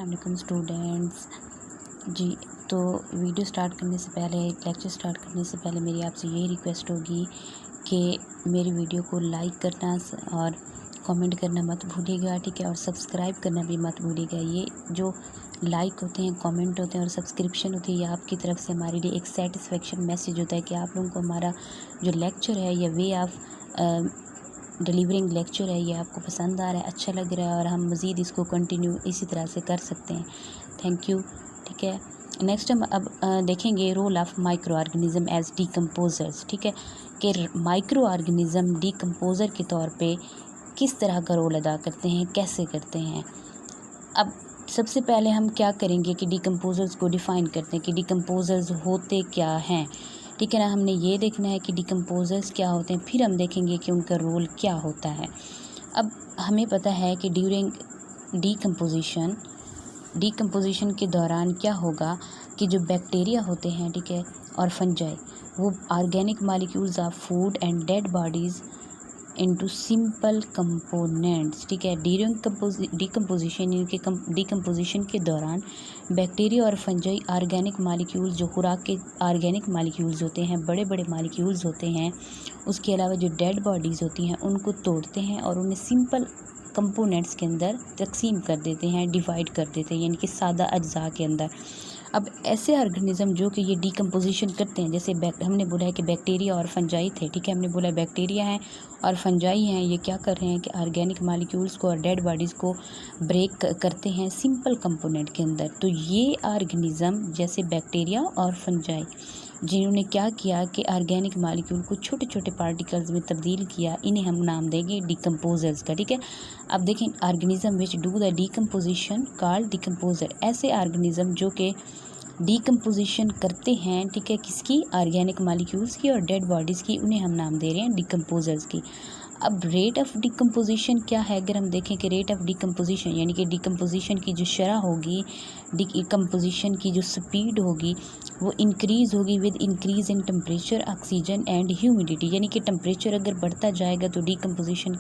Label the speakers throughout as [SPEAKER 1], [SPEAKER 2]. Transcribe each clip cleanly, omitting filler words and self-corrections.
[SPEAKER 1] अस्सलाम वालेकुम स्टूडेंट्स जी। तो वीडियो स्टार्ट करने से पहले, लेक्चर स्टार्ट करने से पहले मेरी आपसे यही रिक्वेस्ट होगी कि मेरी वीडियो को लाइक करना और कमेंट करना मत भूलिएगा, ठीक है। और सब्सक्राइब करना भी मत भूलिएगा। ये जो लाइक होते हैं, कमेंट होते हैं और सब्सक्रिप्शन होती है, ये आपकी तरफ से हमारे लिए एक सेटिस्फेक्शन मैसेज होता है कि आप लोगों को हमारा जो लेक्चर है या वे ऑफ डिलीवरिंग लेक्चर है ये आपको पसंद आ रहा है, अच्छा लग रहा है और हम मज़ीद इसको कंटिन्यू इसी तरह से कर सकते हैं। थैंक यू, ठीक है। नेक्स्ट हम अब देखेंगे role of microorganism as decomposers, ठीक है, कि माइक्रो ऑर्गेनिज़म डिकम्पोज़र के तौर पे किस तरह का रोल अदा करते हैं, कैसे करते हैं। अब सबसे पहले हम क्या करेंगे कि डिकम्पोज़र्स को डिफ़ाइन करते हैं कि डिकम्पोज़र्स होते क्या हैं, ठीक है ना। हमने ये देखना है कि डिकम्पोज़र्स क्या होते हैं, फिर हम देखेंगे कि उनका रोल क्या होता है। अब हमें पता है कि ड्यूरिंग डिकम्पोजिशन के दौरान क्या होगा कि जो बैक्टीरिया होते हैं, ठीक है, और फंजाई, वो organic molecules of food and dead bodies into simple components, ठीक है। ड्यूरिंग डिकम्पोजिशन के दौरान बैक्टीरिया और फंजाई ऑर्गेनिक मॉलिक्यूल्स, जो खुराक के ऑर्गेनिक मॉलिक्यूल्स होते हैं, बड़े बड़े मॉलिक्यूल्स होते हैं, उसके अलावा जो डेड बॉडीज़ होती हैं उनको तोड़ते हैं और उन्हें सिंपल कंपोनेंट्स के अंदर तकसीम कर देते हैं, डिवाइड कर देते हैं, यानी कि सादा अज्जा के अंदर। अब ऐसे ऑर्गेनिज़म जो कि ये डिकम्पोजिशन करते हैं, जैसे हमने बोला है कि बैक्टीरिया और फंजाई थे, ठीक है, हमने बोला बैक्टीरिया हैं और फंजाई हैं, ये क्या कर रहे हैं कि ऑर्गेनिक मॉलिक्यूल्स को और डेड बॉडीज़ को ब्रेक करते हैं सिंपल कंपोनेंट के अंदर। तो ये ऑर्गेनिज़म जैसे बैक्टीरिया और फंजाई जिन्होंने क्या किया कि ऑर्गेनिक मॉलिक्यूल को छोटे छोटे पार्टिकल्स में तब्दील किया, इन्हें हम नाम देंगे डिकम्पोजर्स का, ठीक है। अब देखें, organism which do the decomposition called decomposer, ऐसे ऑर्गेनिज़म जो कि डिकम्पोजिशन करते हैं, ठीक है, किसकी, ऑर्गेनिक मॉलिक्यूल्स की और डेड बॉडीज़ की, उन्हें हम नाम दे रहे हैं डिकम्पोजर्स की। अब रेट ऑफ डिकम्पोजिशन क्या है, अगर हम देखें कि रेट ऑफ डिकम्पोजिशन यानी कि डिकम्पोजिशन की जो शरह होगी, डिकम्पोजिशन की जो स्पीड होगी, वो इंक्रीज़ होगी with increase in temperature, oxygen and humidity, यानी कि टेम्परेचर अगर बढ़ता जाएगा तो डिकम्पोजिशन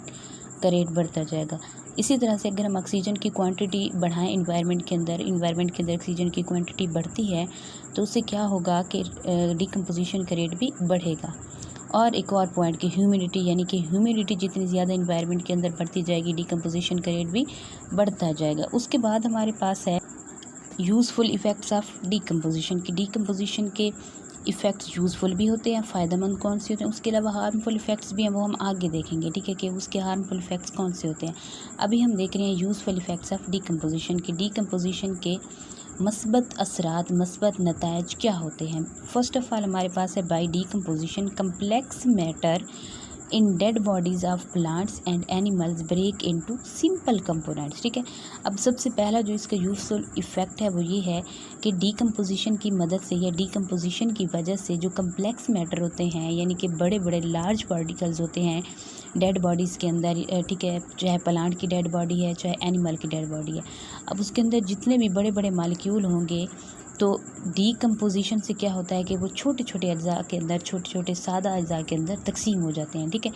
[SPEAKER 1] का रेट बढ़ता जाएगा। इसी तरह से अगर हम ऑक्सीजन की क्वांटिटी बढ़ाएं इन्वायरमेंट के अंदर ऑक्सीजन की क्वांटिटी बढ़ती है तो उससे क्या होगा कि डिकम्पोजिशन का रेट भी बढ़ेगा। और एक और पॉइंट कि ह्यूमिडिटी, यानी कि ह्यूमिडिटी जितनी ज़्यादा इन्वायरमेंट के अंदर बढ़ती जाएगी, डिकम्पोजिशन का रेट भी बढ़ता जाएगा। उसके बाद हमारे पास है यूज़फुल इफ़ेक्ट्स ऑफ डिकम्पोजिशन की। डिकम्पोजिशन के इफ़ेक्ट्स यूज़फुल भी होते हैं, फ़ायदेमंद कौन से होते हैं, उसके अलावा हार्मफुल इफ़ेक्ट्स भी हैं, वो हम आगे देखेंगे, ठीक है, कि उसके हार्मफुल इफ़ेक्ट्स कौन से होते हैं। अभी हम देख रहे हैं यूज़फुल इफ़ेक्ट्स ऑफ डिकम्पोजिशन की। डिकम्पोजिशन के मस्बत असरात, मस्बत नतायज क्या होते हैं। फर्स्ट ऑफ़ ऑल हमारे पास है by decomposition complex matter in dead bodies of plants and animals break into simple components, ठीक है। अब सबसे पहला जो इसका यूज़फुल इफ़ेक्ट है वो ये है कि डिकम्पोजिशन की मदद से या डिकम्पोजिशन की वजह से जो कम्प्लेक्स मैटर होते हैं, यानी कि बड़े बड़े लार्ज पार्टिकल्स होते हैं डेड बॉडीज़ के अंदर, ठीक है, चाहे प्लांट की डेड बॉडी है चाहे एनिमल की डेड बॉडी है। अब उसके अंदर जितने भी बड़े बड़े मॉलिक्यूल होंगे तो डिकम्पोजिशन से क्या होता है कि वो छोटे छोटे अज्जा के अंदर, छोटे छोटे सादा अज्जा के अंदर तकसीम हो जाते हैं, ठीक है।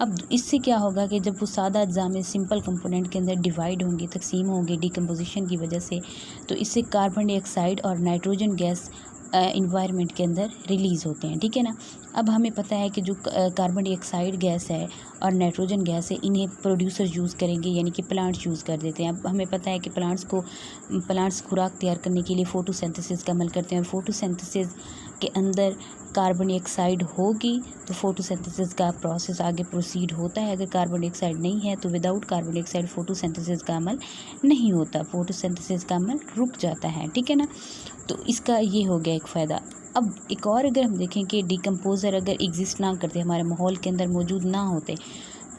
[SPEAKER 1] अब इससे क्या होगा कि जब वो सादा अज्जा में सिंपल कंपोनेंट के अंदर डिवाइड होंगे, तकसीम होंगे डिकम्पोजिशन की वजह से, तो इससे कार्बन डाइऑक्साइड और नाइट्रोजन गैस इन्वायरमेंट के अंदर रिलीज़ होते हैं, ठीक है ना। अब हमें पता है कि जो कार्बन डाइऑक्साइड गैस है और नाइट्रोजन गैस है, इन्हें प्रोड्यूसर यूज़ करेंगे, यानी कि प्लांट्स यूज़ कर देते हैं। अब हमें पता है कि प्लांट्स खुराक तैयार करने के लिए फ़ोटोसिंथेसिस का अमल करते हैं और फ़ोटोसिंथेसिस के अंदर कार्बन डाइऑक्साइड होगी तो फ़ोटोसिंथेसिस का प्रोसेस आगे प्रोसीड होता है। अगर कार्बन डाइऑक्साइड नहीं है तो विदाउट कार्बन डाइऑक्साइड फ़ोटोसिंथेसिस का अमल नहीं होता, फ़ोटोसिंथेसिस का अमल रुक जाता है, ठीक है ना। तो इसका ये हो गया एक फ़ायदा। अब एक और अगर हम देखें कि डिकम्पोज़र अगर एग्जिस्ट ना करते, हमारे माहौल के अंदर मौजूद ना होते,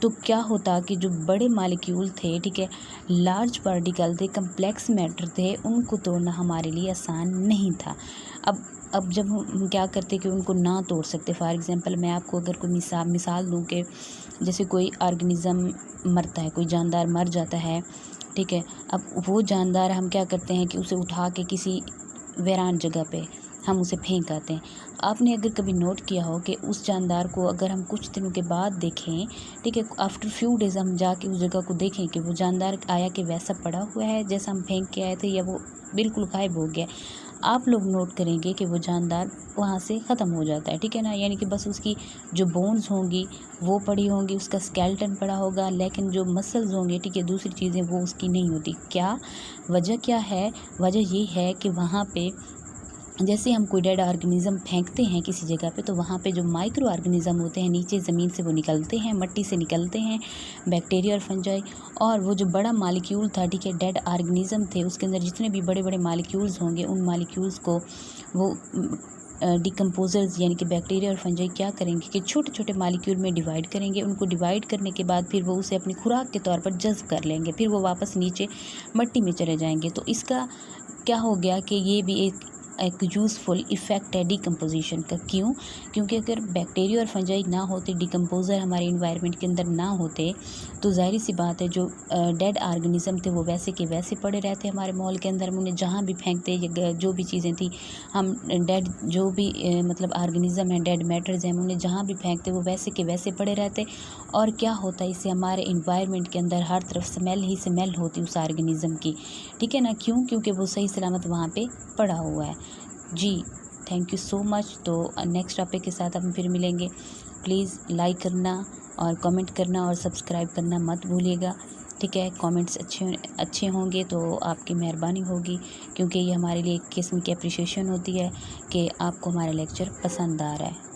[SPEAKER 1] तो क्या होता कि जो बड़े मॉलिक्यूल थे, ठीक है, लार्ज पार्टिकल थे, कम्प्लेक्स मैटर थे, उनको तोड़ना हमारे लिए आसान नहीं था। अब जब हम क्या करते कि उनको ना तोड़ सकते, फॉर एग्ज़ाम्पल मैं आपको अगर कोई मिसाल दूँ कि जैसे कोई ऑर्गेनिज़म मरता है, कोई जानदार मर जाता है, ठीक है। अब वो जानदार हम क्या करते हैं कि उसे उठा के किसी वीरान जगह पे हम उसे फेंक आते हैं। आपने अगर कभी नोट किया हो कि उस जानदार को अगर हम कुछ दिनों के बाद देखें, ठीक है, आफ्टर फ्यू डेज़ हम जाके उस जगह को देखें कि वो जानदार आया कि वैसा पड़ा हुआ है जैसा हम फेंक के आए थे, या वो बिल्कुल गायब हो गया, आप लोग नोट करेंगे कि वो जानदार वहाँ से ख़त्म हो जाता है, ठीक है ना। यानी कि बस उसकी जो बोन्स होंगी वो पड़ी होंगी, उसका स्केलेटन पड़ा होगा, लेकिन जो मसल्स होंगे, ठीक है, दूसरी चीज़ें वो उसकी नहीं होती। क्या वजह क्या है? वजह ये है कि वहाँ पे जैसे हम कोई डेड ऑर्गेनिज़म फेंकते हैं किसी जगह पे, तो वहाँ पे जो माइक्रो ऑर्गेनिज़म होते हैं नीचे ज़मीन से वो निकलते हैं, मट्टी से निकलते हैं, बैक्टीरिया और फंजाई। और वो जो बड़ा मालिक्यूल था, ठीक है, डेड ऑर्गेनिज़म थे, उसके अंदर जितने भी बड़े बड़े मालिक्यूल्स होंगे, उन मालिक्यूल्स को वो डिकम्पोजर्स यानी कि बैक्टीरिया और फंजाई क्या करेंगे कि छोटे छोटे मालिक्यूल में डिवाइड करेंगे। उनको डिवाइड करने के बाद फिर वो उसे अपनी खुराक के तौर पर जज़्ब कर लेंगे, फिर वो वापस नीचे मट्टी में चले जाएंगे। तो इसका क्या हो गया कि ये भी एक यूज़फुल इफ़ेक्ट है डिकम्पोजिशन का। क्यों? क्योंकि अगर बैक्टीरिया और फंजाई ना होते, डिकम्पोज़र हमारे इन्वायरमेंट के अंदर ना होते, तो ज़ाहिर सी बात है जो डेड ऑर्गेनिज़म थे वो वैसे के वैसे पड़े रहते हमारे माहौल के अंदर। हम उन्हें जहाँ भी फेंकते या जो भी चीज़ें थी, हम डेड जो भी मतलब ऑर्गेनिज़म है, डेड मैटर्स हैं, हम उन्हें जहाँ भी फेंकते वो वैसे के वैसे पड़े रहते। और क्या होता है, इससे हमारे इन्वायरमेंट के अंदर हर तरफ स्मेल ही स्मेल होती उस ऑर्गेनिज़म की, ठीक है ना। क्यों? क्योंकि वो सही सलामत वहाँ पे पड़ा हुआ है। जी, थैंक यू सो मच। तो नेक्स्ट टॉपिक के साथ हम फिर मिलेंगे। प्लीज़ लाइक करना और कमेंट करना और सब्सक्राइब करना मत भूलिएगा, ठीक है। कमेंट्स अच्छे होंगे तो आपकी मेहरबानी होगी, क्योंकि ये हमारे लिए एक किस्म की अप्रिशिएशन होती है कि आपको हमारा लेक्चर पसंद आ रहा है।